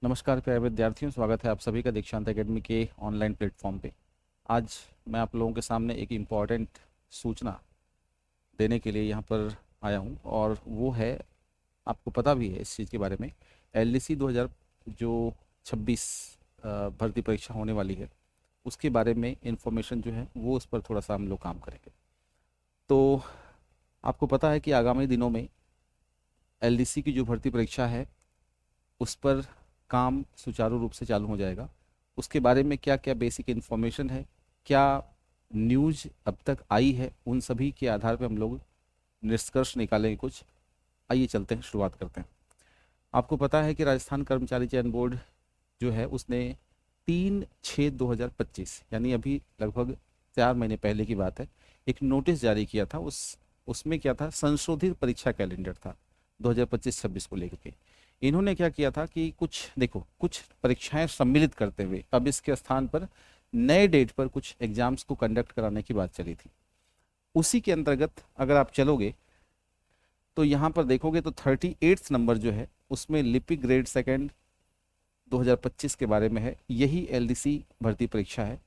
नमस्कार प्यारे विद्यार्थियों, स्वागत है आप सभी का दीक्षांत एकेडमी के ऑनलाइन प्लेटफॉर्म पे। आज मैं आप लोगों के सामने एक इम्पॉर्टेंट सूचना देने के लिए यहाँ पर आया हूँ, और वो है, आपको पता भी है इस चीज़ के बारे में, एलडीसी 2000 जो 26 भर्ती परीक्षा होने वाली है, उसके बारे में इंफॉर्मेशन जो है वो उस पर थोड़ा सा हम लोग काम करेंगे। तो आपको पता है कि आगामी दिनों में एलडीसी की जो भर्ती परीक्षा है उस पर काम सुचारू रूप से चालू हो जाएगा। उसके बारे में क्या क्या बेसिक इन्फॉर्मेशन है, क्या न्यूज़ अब तक आई है, उन सभी के आधार पर हम लोग निष्कर्ष निकालेंगे कुछ। आइए चलते हैं, शुरुआत करते हैं। आपको पता है कि राजस्थान कर्मचारी चयन बोर्ड जो है उसने 3/6/2025 यानी अभी लगभग 4 महीने पहले की बात है, एक नोटिस जारी किया था। उसमें क्या था, संशोधित परीक्षा कैलेंडर था 2025-26 को लेकर के। इन्होंने क्या किया था कि कुछ परीक्षाएं सम्मिलित करते हुए अब इसके स्थान पर नए डेट पर कुछ एग्जाम्स को कंडक्ट कराने की बात चली थी। उसी के अंतर्गत अगर आप चलोगे तो यहाँ पर देखोगे तो 38 नंबर जो है उसमें लिपिक ग्रेड सेकेंड 2025 के बारे में है। यही एलडीसी भर्ती परीक्षा है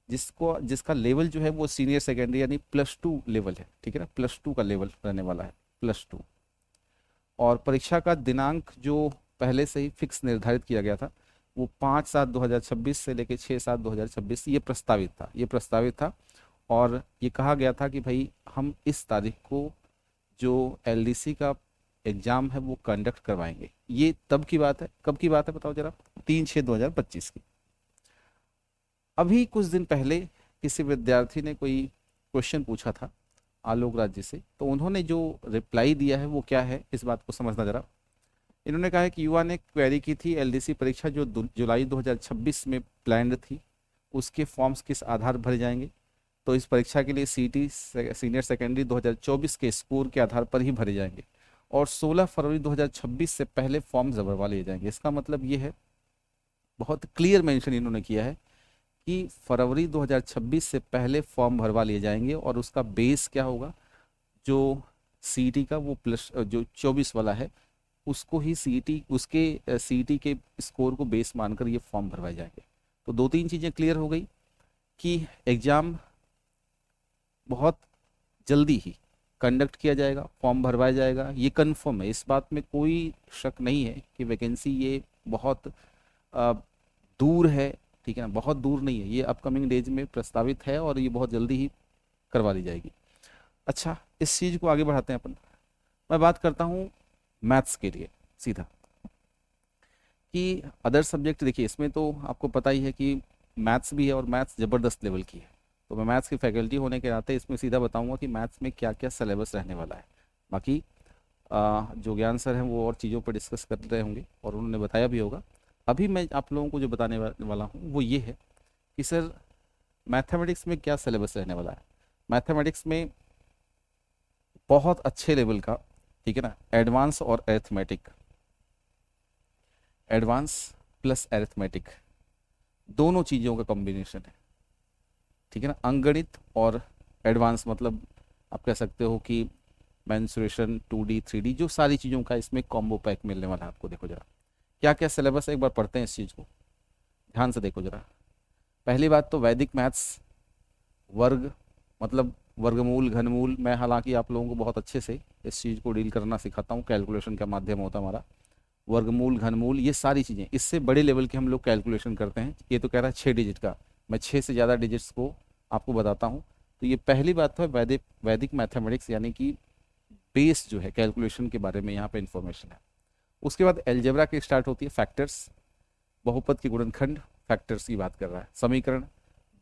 जिसका लेवल जो है वो सीनियर सेकेंडरी यानी +2 लेवल है। ठीक है ना, +2 का लेवल रहने वाला है, +2। और परीक्षा का दिनांक जो पहले से ही फिक्स निर्धारित किया गया था वो 5/7/2026 से लेकर 6/7/2026 ये प्रस्तावित था। और ये कहा गया था कि भाई हम इस तारीख को जो एलडीसी का एग्ज़ाम है वो कंडक्ट करवाएंगे। ये तब की बात है, कब की बात है बताओ जरा, 3/6/2025 की। अभी कुछ दिन पहले किसी विद्यार्थी ने कोई क्वेश्चन पूछा था आलोक राज जी से, तो उन्होंने जो रिप्लाई दिया है वो क्या है, इस बात को समझना जरा। इन्होंने कहा है कि युवा ने क्वेरी की थी एलडीसी परीक्षा जो जुलाई 2026 में प्लान्ड थी, उसके फॉर्म्स किस आधार भरे जाएंगे। तो इस परीक्षा के लिए सीटी सीनियर सेकेंडरी 2024 के स्कोर के आधार पर ही भरे जाएंगे, और 16 फरवरी 2026 से पहले फॉर्म भरवा लिए जाएंगे। इसका मतलब ये है, बहुत क्लियर मेंशन इन्होंने किया है कि फरवरी 2026 से पहले फॉर्म भरवा लिए जाएंगे, और उसका बेस क्या होगा, जो सीटी का वो प्लस जो 24 वाला है उसको ही सीटी उसके सीटी के स्कोर को बेस मानकर ये फॉर्म भरवाए जाएंगे। तो दो तीन चीज़ें क्लियर हो गई कि एग्ज़ाम बहुत जल्दी ही कंडक्ट किया जाएगा, फॉर्म भरवाया जाएगा, ये कंफर्म है। इस बात में कोई शक नहीं है कि वैकेंसी ये बहुत अ, दूर है। ठीक है ना, बहुत दूर नहीं है, ये अपकमिंग डेज में प्रस्तावित है और ये बहुत जल्दी ही करवा ली जाएगी। अच्छा, इस चीज़ को आगे बढ़ाते हैं अपन। मैं बात करता हूँ मैथ्स के लिए सीधा, कि अदर सब्जेक्ट देखिए, इसमें तो आपको पता ही है कि मैथ्स भी है और मैथ्स ज़बरदस्त लेवल की है। तो मैं मैथ्स की फैकल्टी होने के नाते इसमें सीधा बताऊंगा कि मैथ्स में क्या क्या सिलेबस रहने वाला है। बाकी जो ज्ञान सर हैं वो और चीज़ों पर डिस्कस कर रहे होंगे और उन्होंने बताया भी होगा। अभी मैं आप लोगों को जो बताने वाला हूँ वो ये है कि सर मैथमेटिक्स में क्या सिलेबस रहने वाला है। मैथमेटिक्स में बहुत अच्छे लेवल का, ठीक है ना, एडवांस और एरिथमेटिक, एडवांस प्लस एरिथमेटिक, दोनों चीज़ों का कॉम्बिनेशन है। ठीक है ना, अंकगणित और एडवांस, मतलब आप कह सकते हो कि मेंसुरेशन, 2D 3D, जो सारी चीज़ों का इसमें कॉम्बो पैक मिलने वाला है आपको। देखो जरा क्या क्या सिलेबस है, एक बार पढ़ते हैं इस चीज़ को, ध्यान से देखो जरा। पहली बात तो वैदिक मैथ्स, वर्ग, मतलब वर्गमूल, घनमूल। मैं हालांकि आप लोगों को बहुत अच्छे से इस चीज़ को डील करना सिखाता हूँ, कैलकुलेशन का माध्यम होता है हमारा। वर्गमूल, घनमूल, ये सारी चीज़ें, इससे बड़े लेवल के हम लोग कैलकुलेशन करते हैं। ये तो कह रहा है 6 डिजिट का, मैं 6 से ज़्यादा डिजिट्स को आपको बताता हूँ। तो ये पहली बात तो है वैदिक वैदिक मैथमेटिक्स, यानी कि बेस जो है कैलकुलेशन के बारे में यहाँ पे इंफॉर्मेशन है। उसके बाद एलजेब्रा की स्टार्ट होती है, फैक्टर्स, बहुपद की गुणनखंड, फैक्टर्स की बात कर रहा है। समीकरण,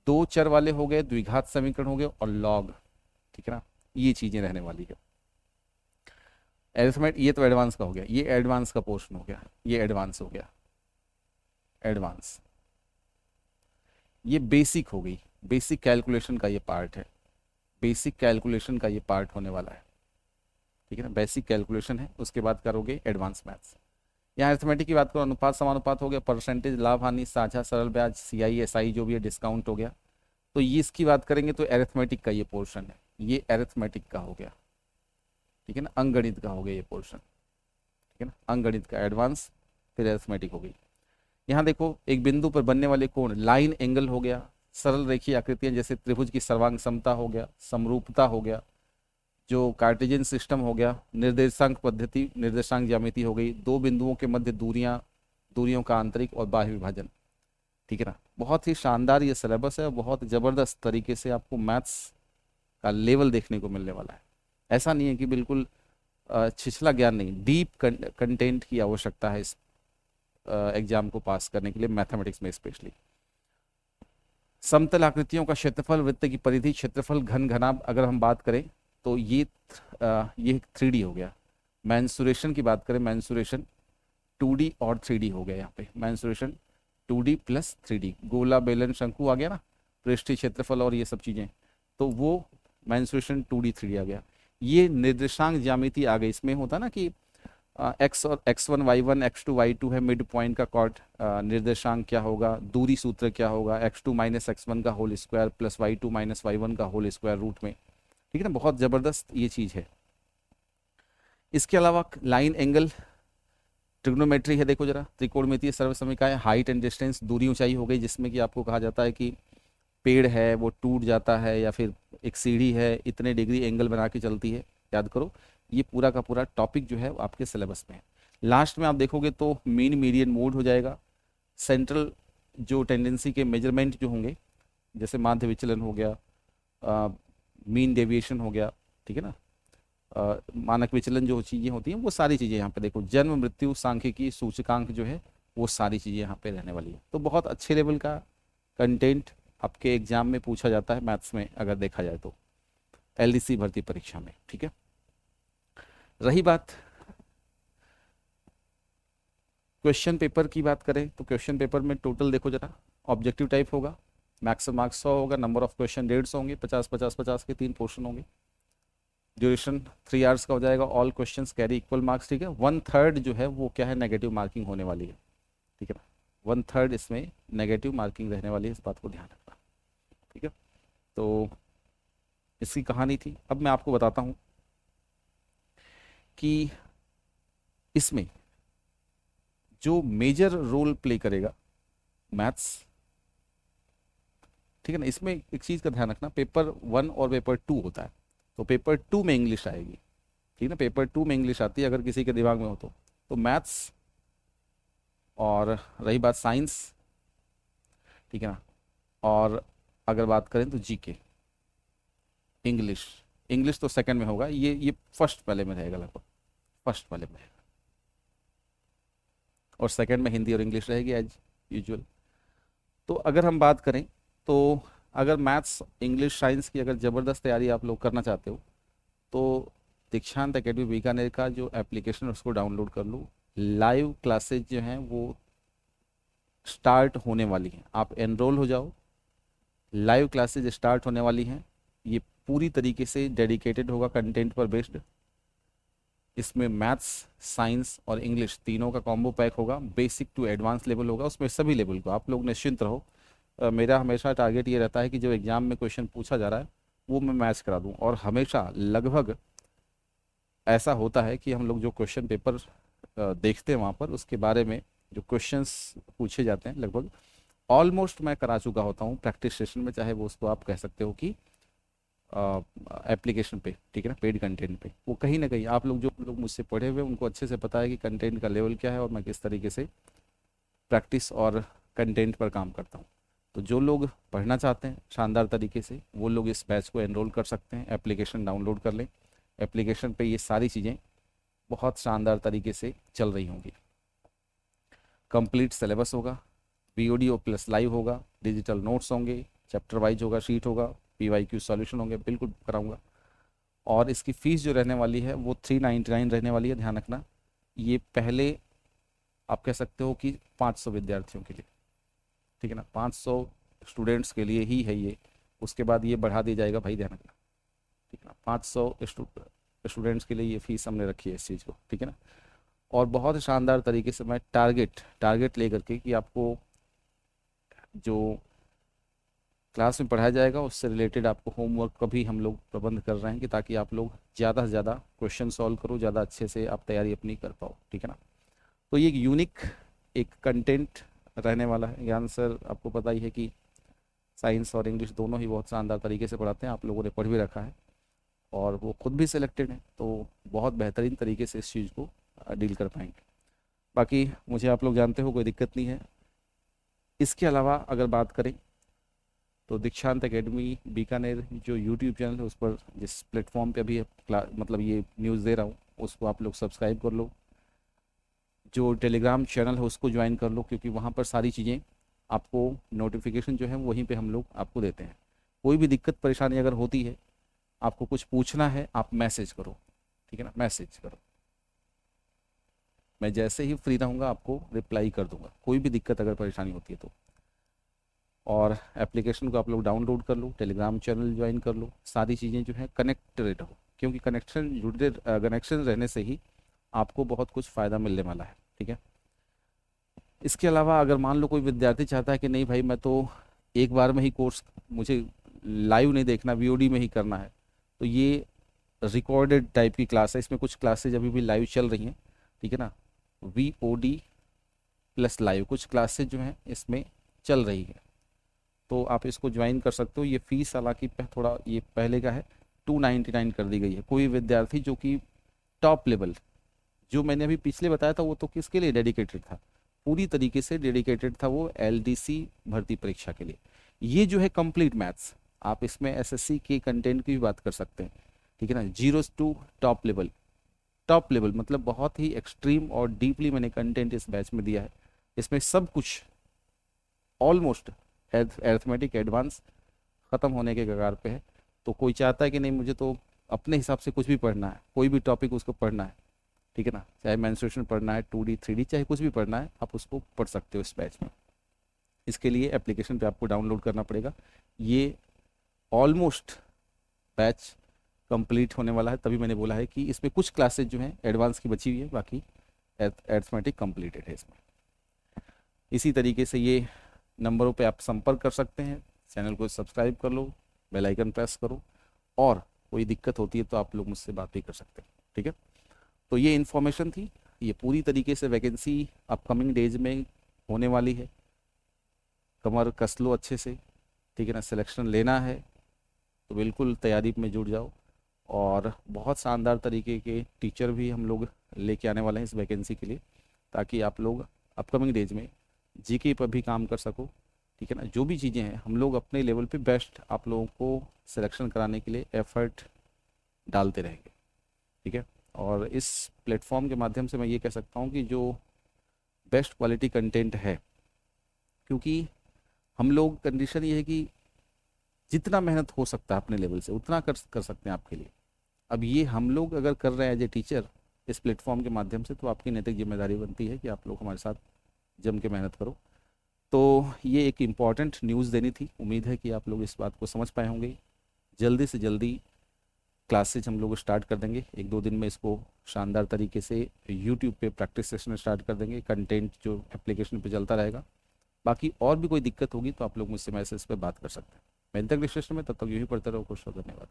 दो चर वाले हो गए, द्विघात समीकरण हो गए, और लॉग। ठीक है ना, ये चीज़ें रहने वाली है। एरिथमेट, ये तो एडवांस का हो गया, ये एडवांस का पोर्शन हो गया, ये एडवांस हो गया, एडवांस। ये बेसिक हो गई, बेसिक कैलकुलेशन का ये पार्ट है, बेसिक कैलकुलेशन का ये पार्ट होने वाला है। ठीक है ना, बेसिक कैलकुलेशन है, उसके बाद करोगे एडवांस मैथ्स। यहाँ अरिथमेटिक की बात करो, अनुपात समानुपात हो गया, परसेंटेज, लाभ हानि, साझा, सरल ब्याज, सीआई एसआई जो भी है, डिस्काउंट हो गया। तो ये इसकी बात करेंगे तो अरिथमेटिक का ये पोर्शन है, ये अरिथमेटिक का हो गया। ठीक है ना, अंकगणित का हो गया ये पोर्शन। ठीक है ना, अंकगणित का एडवांस, फिर अरिथमेटिक हो गई। यहाँ देखो एक बिंदु पर बनने वाले कोण लाइन एंगल हो गया, सरल रेखीय आकृतियां जैसे त्रिभुज की सर्वांग समता हो गया, समरूपता हो गया, जो कार्टेशियन सिस्टम हो गया, निर्देशांक पद्धति, निर्देशांक ज्यामिति हो गई, दो बिंदुओं के मध्य दूरियों का आंतरिक और बाह्य विभाजन। ठीक है ना, बहुत ही शानदार ये सिलेबस है और बहुत ज़बरदस्त तरीके से आपको मैथ्स का लेवल देखने को मिलने वाला है। ऐसा नहीं है कि बिल्कुल छिछला ज्ञान नहीं, डीप कंटेंट की आवश्यकता है इस एग्जाम को पास करने के लिए, मैथमेटिक्स में स्पेशली। समतल आकृतियों का क्षेत्रफल, वृत्त की परिधि, क्षेत्रफल, घन घनाभ अगर हम बात करें तो ये 3D हो गया। मैंसुरेशन की बात करें, मैंसुरेशन 2D और 3D हो गया। यहाँ पे मैंसुरेशन 2D प्लस 3D, गोला बेलन शंकु आ गया ना, पृष्ठीय क्षेत्रफल और ये सब चीज़ें, तो वो मैंसुरेशन 2D 3D आ गया। ये निर्देशांक ज्यामिति आ गई, इसमें होता ना कि एक्स और x1 y1 x2 y2 है, मिड पॉइंट का कॉर्ड निर्देशांक क्या होगा, दूरी सूत्र क्या होगा, x2 माइनस x1 का whole square plus y2 minus y1 का होल स्क्वायर रूट में। ठीक है ना, बहुत ज़बरदस्त ये चीज़ है। इसके अलावा लाइन एंगल, ट्रिग्नोमेट्री है, देखो जरा, त्रिकोणमितीय सर्वसमीकाएं, हाइट एंड डिस्टेंस, दूरी ऊंचाई हो गई, जिसमें कि आपको कहा जाता है कि पेड़ है वो टूट जाता है, या फिर एक सीढ़ी है इतने डिग्री एंगल बना के चलती है, याद करो। ये पूरा का पूरा टॉपिक जो है वो आपके सिलेबस में है। लास्ट में आप देखोगे तो मीन मीडियन मोड हो जाएगा, सेंट्रल जो टेंडेंसी के मेजरमेंट जो होंगे, जैसे माध्य विचलन हो गया, मीन डेविएशन हो गया, ठीक है ना, मानक विचलन जो चीज़ें होती हैं वो सारी चीज़ें यहाँ पे देखो, जन्म मृत्यु सांख्यिकी सूचकांक जो है वो सारी चीज़ें यहाँ पे रहने वाली है। तो बहुत अच्छे लेवल का कंटेंट आपके एग्जाम में पूछा जाता है मैथ्स में, अगर देखा जाए तो LDC भर्ती परीक्षा में। ठीक है, रही बात क्वेश्चन पेपर की बात करें तो क्वेश्चन पेपर में टोटल देखो जरा, ऑब्जेक्टिव टाइप होगा, मैक्सिमम मार्क्स 100 होगा, नंबर ऑफ क्वेश्चन 150 होंगे, 50-50-50 के 3 पोर्शन होंगे, ड्यूरेशन 3 आवर्स का हो जाएगा, all questions carry equal marks. ठीक है, 1/3 जो है वो क्या है, नेगेटिव मार्किंग होने वाली है। ठीक है ना, 1/3 इसमें नेगेटिव मार्किंग रहने वाली है, इस बात को ध्यान रखना। ठीक है, तो इसकी कहानी थी। अब मैं आपको बताता हूँ कि इसमें जो मेजर रोल प्ले करेगा मैथ्स, ठीक है ना, इसमें एक चीज़ का ध्यान रखना, पेपर 1 और पेपर 2 होता है, तो पेपर 2 में इंग्लिश आएगी। ठीक है ना, पेपर 2 में इंग्लिश आती है, अगर किसी के दिमाग में हो तो मैथ्स, और रही बात साइंस, ठीक है ना, और अगर बात करें तो जीके, इंग्लिश, इंग्लिश तो सेकंड में होगा, ये फर्स्ट वाले में रहेगा, लगभग फर्स्ट वाले में रहेगा, और सेकंड में हिंदी और इंग्लिश रहेगी एज यूजुअल। तो अगर हम बात करें तो अगर मैथ्स इंग्लिश साइंस की अगर ज़बरदस्त तैयारी आप लोग करना चाहते हो तो दीक्षांत एकेडमी बीकानेर का जो एप्लीकेशन है उसको डाउनलोड कर लो। लाइव क्लासेज जो हैं वो स्टार्ट होने वाली हैं, आप एनरोल हो जाओ, लाइव क्लासेज स्टार्ट होने वाली हैं। ये पूरी तरीके से डेडिकेटेड होगा, कंटेंट पर बेस्ड। इसमें मैथ्स, साइंस और इंग्लिश तीनों का कॉम्बो पैक होगा, बेसिक टू एडवांस लेवल होगा, उसमें सभी लेवल को आप लोग निश्चिंत रहो। मेरा हमेशा टारगेट ये रहता है कि जो एग्ज़ाम में क्वेश्चन पूछा जा रहा है वो मैं मैच करा दूं, और हमेशा लगभग ऐसा होता है कि हम लोग जो क्वेश्चन पेपर देखते हैं वहाँ पर उसके बारे में जो क्वेश्चंस पूछे जाते हैं लगभग ऑलमोस्ट मैं करा चुका होता हूँ प्रैक्टिस सेशन में, चाहे वो उसको आप कह सकते हो कि एप्लीकेशन पे, ठीक है ना, पेड कंटेंट पे। वो कहीं ना कहीं आप लोग जो लोग मुझसे पढ़े हुए उनको अच्छे से पता है कि कंटेंट का लेवल क्या है और मैं किस तरीके से प्रैक्टिस और कंटेंट पर काम करता हूँ। तो जो लोग पढ़ना चाहते हैं शानदार तरीके से वो लोग इस बैच को एनरोल कर सकते हैं, एप्लीकेशन डाउनलोड कर लें। एप्लीकेशन पे ये सारी चीज़ें बहुत शानदार तरीके से चल रही होंगी। कंप्लीट सिलेबस होगा, वीडियो प्लस लाइव होगा, डिजिटल नोट्स होंगे, चैप्टर वाइज होगा, शीट होगा, PYQ सॉल्यूशन होंगे, बिल्कुल कराऊंगा। और इसकी फ़ीस जो रहने वाली है वो 399 रहने वाली है, ध्यान रखना। ये पहले आप कह सकते हो कि 500 विद्यार्थियों के लिए, ठीक है ना, 500 स्टूडेंट्स के लिए ही है ये, उसके बाद ये बढ़ा दिया जाएगा, भाई ध्यान रखना, ठीक है ना। 500 स्टूडेंट्स के लिए ये फीस हमने रखी है इस चीज़ को, ठीक है ना। और बहुत शानदार तरीके से मैं टारगेट ले करके कि आपको जो क्लास में पढ़ाया जाएगा उससे रिलेटेड आपको होमवर्क का भी हम लोग प्रबंध कर रहे हैं कि ताकि आप लोग ज़्यादा से ज़्यादा क्वेश्चन सॉल्व करो, ज़्यादा अच्छे से आप तैयारी अपनी कर पाओ, ठीक है ना। तो ये एक यूनिक एक कंटेंट रहने वाला है। ज्ञान सर आपको पता ही है कि साइंस और इंग्लिश दोनों ही बहुत शानदार तरीके से पढ़ाते हैं, आप लोगों ने पढ़ भी रखा है और वो खुद भी सिलेक्टेड हैं, तो बहुत बेहतरीन तरीके से इस चीज़ को डील कर पाएंगे। बाकी मुझे आप लोग जानते हो, कोई दिक्कत नहीं है। इसके अलावा अगर बात करें तो दीक्षांत एकेडमी बीकानेर जो यूट्यूब चैनल है उस पर जिस प्लेटफॉर्म पे अभी मतलब ये न्यूज़ दे रहा हूँ उसको आप लोग सब्सक्राइब कर लो। जो टेलीग्राम चैनल है उसको ज्वाइन कर लो, क्योंकि वहाँ पर सारी चीज़ें आपको नोटिफिकेशन जो है वहीं पे हम लोग आपको देते हैं। कोई भी दिक्कत परेशानी अगर होती है, आपको कुछ पूछना है, आप मैसेज करो, ठीक है ना, मैसेज करो। मैं जैसे ही फ्री रहूँगा आपको रिप्लाई कर दूंगा, कोई भी दिक्कत अगर परेशानी होती है तो। और एप्लीकेशन को आप लोग डाउनलोड कर लो, टेलीग्राम चैनल ज्वाइन कर लो, सारी चीज़ें जो है कनेक्टेड हो, क्योंकि कनेक्शन रहने से ही आपको बहुत कुछ फ़ायदा मिलने वाला है, ठीक है। इसके अलावा अगर मान लो कोई विद्यार्थी चाहता है कि नहीं भाई मैं तो एक बार में ही कोर्स, मुझे लाइव नहीं देखना, वीओडी में ही करना है, तो ये रिकॉर्डेड टाइप की क्लास है। इसमें कुछ क्लासेज अभी भी लाइव चल रही हैं, ठीक है ना, वीओडी प्लस लाइव कुछ क्लासेज जो हैं इसमें चल रही है, तो आप इसको ज्वाइन कर सकते हो। ये फीस हालांकि थोड़ा ये पहले का है, 299 कर दी गई है। कोई विद्यार्थी जो कि टॉप लेवल, जो मैंने अभी पिछले बताया था वो तो किसके लिए डेडिकेटेड था, पूरी तरीके से डेडिकेटेड था वो एलडीसी भर्ती परीक्षा के लिए। ये जो है कंप्लीट मैथ्स, आप इसमें एसएससी के कंटेंट की भी बात कर सकते हैं, ठीक है ना। Zero to top level, top level मतलब बहुत ही एक्सट्रीम और डीपली मैंने कंटेंट इस बैच में दिया है। इसमें सब कुछ ऑलमोस्ट अरिथमेटिक एडवांस ख़त्म होने के कगार पे है। तो कोई चाहता है कि नहीं मुझे तो अपने हिसाब से कुछ भी पढ़ना है, कोई भी टॉपिक उसको पढ़ना है, ठीक है ना, चाहे मेंस्ट्रुएशन पढ़ना है, 2D 3D चाहे कुछ भी पढ़ना है, आप उसको पढ़ सकते हो इस बैच में। इसके लिए एप्लीकेशन पे आपको डाउनलोड करना पड़ेगा। ये ऑलमोस्ट बैच कंप्लीट होने वाला है, तभी मैंने बोला है कि इसमें कुछ क्लासेज जो हैं एडवांस की बची हुई है, बाकी अरिथमेटिक कंप्लीटेड है इसमें। इसी तरीके से ये नंबरों पे आप संपर्क कर सकते हैं। चैनल को सब्सक्राइब कर लो, बेल आइकन प्रेस करो, और कोई दिक्कत होती है तो आप लोग मुझसे बात भी कर सकते हैं, ठीक है। तो ये इन्फॉर्मेशन थी, ये पूरी तरीके से वैकेंसी अपकमिंग डेज में होने वाली है। कमर कस लो अच्छे से, ठीक है ना, सिलेक्शन लेना है तो बिल्कुल तैयारी में जुट जाओ। और बहुत शानदार तरीके के टीचर भी हम लोग लेके आने वाले हैं इस वैकेंसी के लिए, ताकि आप लोग अपकमिंग डेज में जीके पर भी काम कर सको, ठीक है ना। जो भी चीज़ें हैं हम लोग अपने लेवल पे बेस्ट आप लोगों को सिलेक्शन कराने के लिए एफर्ट डालते रहेंगे, ठीक है। और इस प्लेटफॉर्म के माध्यम से मैं ये कह सकता हूँ कि जो बेस्ट क्वालिटी कंटेंट है, क्योंकि हम लोग कंडीशन ये है कि जितना मेहनत हो सकता है अपने लेवल से उतना कर सकते हैं आपके लिए। अब ये हम लोग अगर कर रहे हैं एज ए टीचर इस प्लेटफॉर्म के माध्यम से, तो आपकी नैतिक जिम्मेदारी बनती है कि आप लोग हमारे साथ जम के मेहनत करो। तो ये एक इम्पॉर्टेंट न्यूज़ देनी थी, उम्मीद है कि आप लोग इस बात को समझ पाए होंगे। जल्दी से जल्दी क्लासेज हम लोग स्टार्ट कर देंगे, 1-2 दिन में इसको शानदार तरीके से यूट्यूब पे प्रैक्टिस सेशन स्टार्ट कर देंगे, कंटेंट जो एप्लीकेशन पे चलता रहेगा। बाकी और भी कोई दिक्कत होगी तो आप लोग मुझसे मैसेज पे बात कर सकते हैं। मैं तक डिस्कशन में, तब तक यूँ ही पढ़ते रहो। खुश रहो, धन्यवाद।